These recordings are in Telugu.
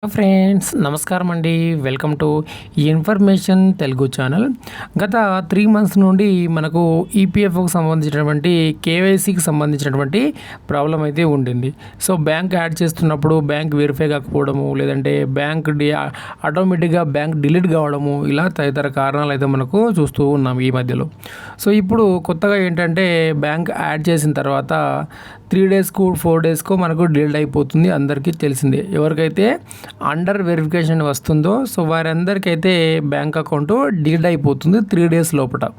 ఫ్రెండ్స్ నమస్కారం అండి. Welcome to information Telugu channel. గత 3 months నుండి మనకు ఈపీఎఫ్కి సంబంధించినటువంటి కేవైసీకి సంబంధించినటువంటి ప్రాబ్లం అయితే ఉండింది. సో బ్యాంక్ యాడ్ చేస్తున్నప్పుడు బ్యాంక్ వెరిఫై కాకపోవడము, లేదంటే బ్యాంక్ ఆటోమేటిక్గా బ్యాంక్ డిలీట్ కావడము, ఇలా తదితర కారణాలు అయితే మనకు చూస్తూ ఉన్నాం ఈ మధ్యలో. సో ఇప్పుడు కొత్తగా ఏంటంటే బ్యాంక్ యాడ్ చేసిన తర్వాత 3 daysకు 4 daysకు మనకు డిలీట్ అయిపోతుంది. అందరికీ తెలిసిందే. ఎవరికైతే అండర్ వెరిఫికేషన్ వస్తుందో సో వారందరికైతే బ్యాంక్ అకౌంట్ డిలీట్ అయిపోతుంది 3 days లోపల.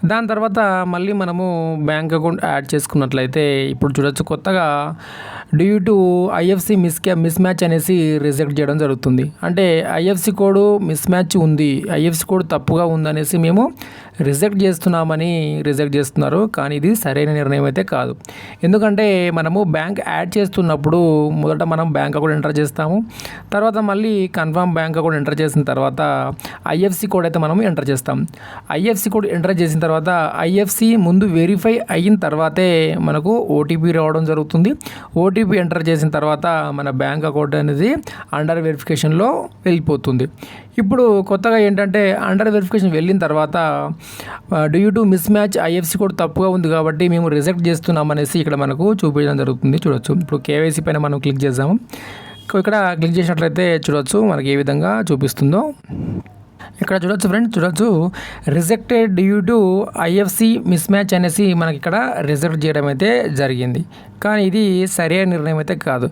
దాని తర్వాత మళ్ళీ మనము బ్యాంక్ అకౌంట్ యాడ్ చేసుకున్నట్లయితే ఇప్పుడు చూడొచ్చు, కొత్తగా డ్యూ టు ఐఎఫ్సి మిస్మ్యాచ్ అనేసి రిజెక్ట్ చేయడం జరుగుతుంది. అంటే ఐఎఫ్సి కోడ్ మిస్మ్యాచ్ ఉంది, ఐఎఫ్సి కోడ్ తప్పుగా ఉందనేసి మేము రిజెక్ట్ చేస్తున్నారు. కానీ ఇది సరైన నిర్ణయం అయితే కాదు. ఎందుకంటే మనము బ్యాంక్ యాడ్ చేస్తున్నప్పుడు మొదట మనం బ్యాంక్ అకౌంట్ ఎంటర్ చేస్తాము, తర్వాత మళ్ళీ కన్ఫర్మ్ బ్యాంక్ అకౌంట్ ఎంటర్ చేసిన తర్వాత ఐఎఫ్సి కోడ్ అయితే మనం ఎంటర్ చేస్తాం. ఐఎఫ్సి కోడ్ ఎంటర్ చేసిన తర్వాత ఐఎఫ్సి ముందు వెరిఫై అయిన తర్వాతే మనకు ఓటీపీ రావడం జరుగుతుంది. ఓటీపీ ఎంటర్ చేసిన తర్వాత మన బ్యాంక్ అకౌంట్ అనేది అండర్ వెరిఫికేషన్లో వెళ్ళిపోతుంది. ఇప్పుడు కొత్తగా ఏంటంటే అండర్ వెరిఫికేషన్ వెళ్ళిన తర్వాత due to miss match IFC code తప్పుగా ఉంది కాబట్టి మేము రిజెక్ట్ చేస్తున్నామనేసి ఇక్కడ మనకు చూపించడం జరుగుతుంది. చూడొచ్చు, ఇప్పుడు కేవైసీ పైన మనం క్లిక్ చేద్దాము. ఇక్కడ క్లిక్ చేసినట్లయితే చూడొచ్చు మనకి ఏ విధంగా చూపిస్తుందో. ఇక్కడ చూడొచ్చు ఫ్రెండ్స్, చూడొచ్చు rejected due to IFC miss match అనేసి మనకి ఇక్కడ రిజెక్ట్ చేయడం అయితే జరిగింది. కానీ ఇది సరైన నిర్ణయం అయితే కాదు.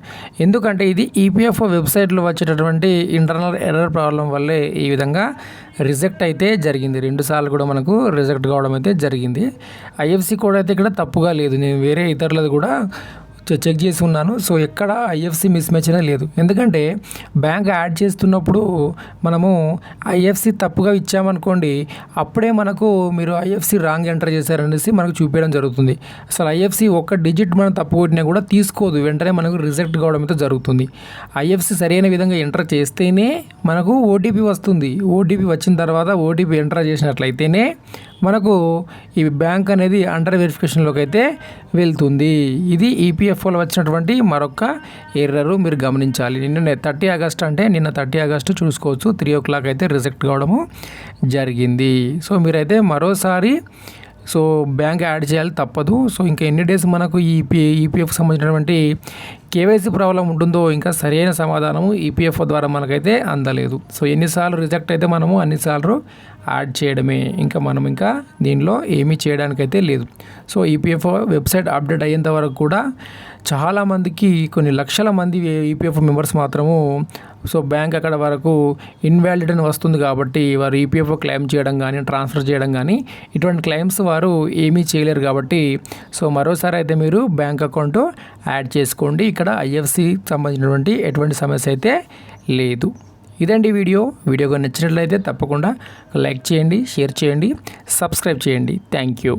ఎందుకంటే ఇది ఈపీఎఫ్ వెబ్సైట్లో వచ్చేటటువంటి ఇంటర్నల్ ఎర్రర్ ప్రాబ్లం వల్లే ఈ విధంగా రిజెక్ట్ అయితే జరిగింది. 2 సార్లు కూడా మనకు రిజెక్ట్ కావడం అయితే జరిగింది. ఐఎఫ్సి కోడ్ అయితే ఇక్కడ తప్పుగా లేదు, నేను వేరే ఇతరులది కూడా చెక్ చేసి ఉన్నాను. సో ఎక్కడ ఐఎఫ్సి మిస్ మ్యాచ్ అనేది లేదు. ఎందుకంటే బ్యాంక్ యాడ్ చేస్తున్నప్పుడు మనము ఐఎఫ్సి తప్పుగా ఇచ్చామనుకోండి, అప్పుడే మనకు మీరు ఐఎఫ్సి రాంగ్ ఎంటర్ చేశారనేసి మనకు చూపించడం జరుగుతుంది. అసలు ఐఎఫ్సి ఒక్క డిజిట్ మనం తప్పు కొట్టినా కూడా తీసుకోదు, వెంటనే మనకు రిజెక్ట్ కావడం అయితే జరుగుతుంది. ఐఎఫ్సి సరైన విధంగా ఎంటర్ చేస్తేనే మనకు ఓటీపీ వస్తుంది. ఓటీపీ వచ్చిన తర్వాత ఓటీపీ ఎంటర్ చేసినట్లయితేనే మనకు ఈ బ్యాంక్ అనేది అండర్ వెరిఫికేషన్లోకి అయితే వెళ్తుంది. ఇది ఈపీఎఫ్ఓలో వచ్చినటువంటి మరొక ఎర్రరు మీరు గమనించాలి. నిన్న 30 August అంటే నిన్న 30 August చూసుకోవచ్చు, 3 o'clock అయితే రిజెక్ట్ కావడము జరిగింది. సో మీరైతే మరోసారి బ్యాంక్ యాడ్ చేయాలి, తప్పదు. సో ఇంకా ఎన్ని డేస్ మనకు ఈ ఈపీఎఫ్ సంబంధించినటువంటి కేవైసీ ప్రాబ్లం ఉంటుందో ఇంకా సరైన సమాధానము ఈపీఎఫ్ ద్వారా మనకైతే అందలేదు. సో ఎన్నిసార్లు రిజెక్ట్ అయితే మనము అన్నిసార్లు యాడ్ చేయడమే, ఇంకా దీనిలో ఏమీ చేయడానికైతే లేదు. సో ఈపీఎఫ్ వెబ్సైట్ అప్డేట్ అయ్యేంత వరకు కూడా చాలామందికి, కొన్ని లక్షల మంది ఈపీఎఫ్ మెంబర్స్ మాత్రము బ్యాంక్ అక్కడ వరకు ఇన్వాలిడ్ అని వస్తుంది కాబట్టి వారు ఈపీఎఫ్ క్లెయిమ్ చేయడం కానీ ట్రాన్స్ఫర్ చేయడం కానీ ఇటువంటి క్లెయిమ్స్ వారు ఏమీ చేయలేరు. కాబట్టి మరోసారి అయితే మీరు బ్యాంక్ అకౌంట్ యాడ్ చేసుకోండి. ఇక్కడ ఐఎఫ్సి సంబంధించినటువంటి ఎటువంటి సమస్య అయితే లేదు. ఇదండి వీడియో కానీ నచ్చినట్లయితే తప్పకుండా లైక్ చేయండి, షేర్ చేయండి, సబ్స్క్రైబ్ చేయండి. Thank you.